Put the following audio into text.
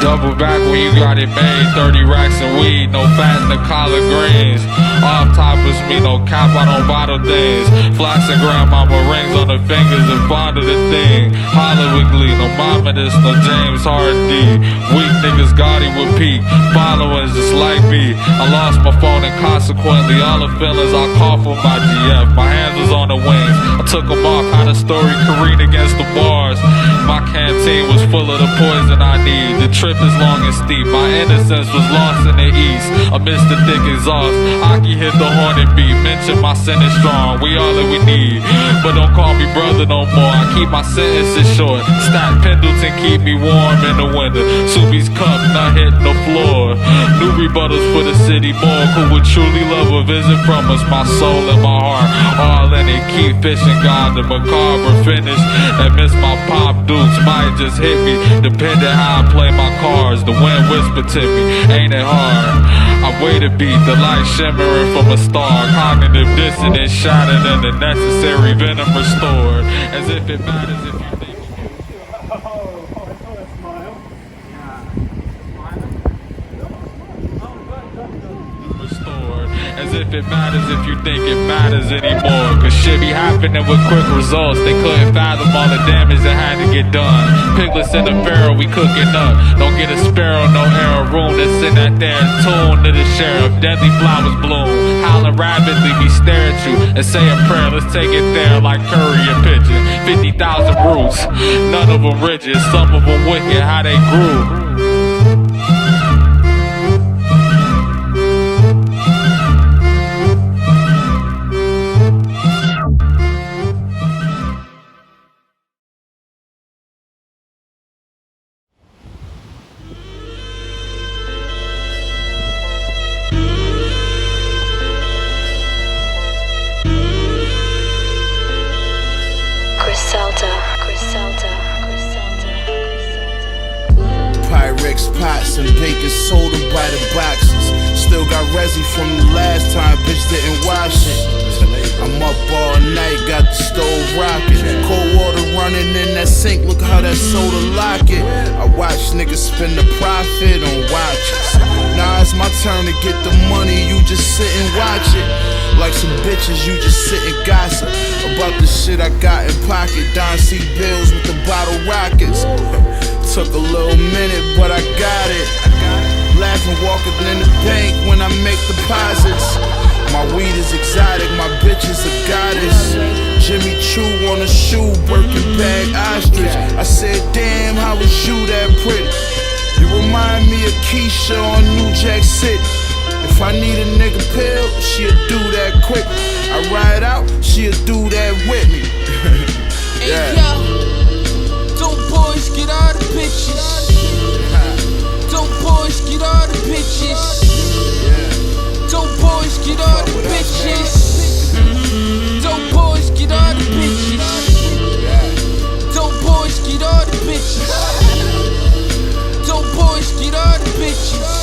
Double back when you got it made. 30 racks of weed, no fat in the collard greens. Off top is me, no cap, I don't bottle things. Flashing grandmama rings on the fingers and fond of the thing. Hollywood glee, no mama this, no James Hardy. Weak niggas gaudy with peak, followers just like me. I lost my phone and consequently all the feelings I call for my GF. My hands was on the wings, I took them off, kind of story careen against the bars. My canteen was full of the poison I need. The trip is long and steep, my innocence was lost in the east. Amidst the thick exhaust, Aki hit the horn and beat. Mention my sentence strong, we all that we need. But don't call me brother no more, I keep my sentences short. Stack Pendleton keep me warm in the winter. Subi's cup not hitting the floor. New rebuttals for the city morgue, who would truly love a visit from us. My soul and my heart, all in it. Keep fishing, God, the macabre finish. And miss my pop dukes might just hit me, depending how I play my cards. The wind whispered to me, ain't it hard? I wait a beat, the light shimmering from a star. Cognitive dissonance shattered and the necessary venom restored. As if it matters if you think restored. As if it matters if you think it matters anymore. Cause shit be happening with quick results. They couldn't fathom all the damage that had to get done. Piglets in the barrel, we cooking up. Don't get a sparrow, no arrow. Room that's in that there tune to the sheriff. Deadly flowers bloom, howling rapidly. We stare at you and say a prayer. Let's take it there like curry and pigeon. 50,000 roots, none of them riches. Some of them wicked, how they grew. Pyrex pots and baking soda by the boxes. Still got resi from the last time, bitch didn't wash it. I'm up all night, got the stove rocking. Cold water running in that sink, look how that soda lock it. I watch niggas spend the profit on watches. Now it's my turn to get the money, you just sit and watch it. Like some bitches, you just sit and gossip about the shit I got in pocket. Don C. Bills with the bottle rockets. Took a little minute, but I got it. Laughing, walking in the bank when I make deposits. My weed is exotic, my bitch is a goddess. Jimmy Choo on a shoe, Birkin bag, ostrich. I said, damn, how was you that pretty? You remind me of Keisha on New Jack City. If I need a nigga pill, she'll do that quick. I ride out, she'll do that with me. Yeah. Hey, yo, dope boys get all the bitches. Dope boys get all the bitches. Dope boys get all the bitches. Dope boys get all the bitches. Dope boys get all the bitches. Dope boys get all the bitches.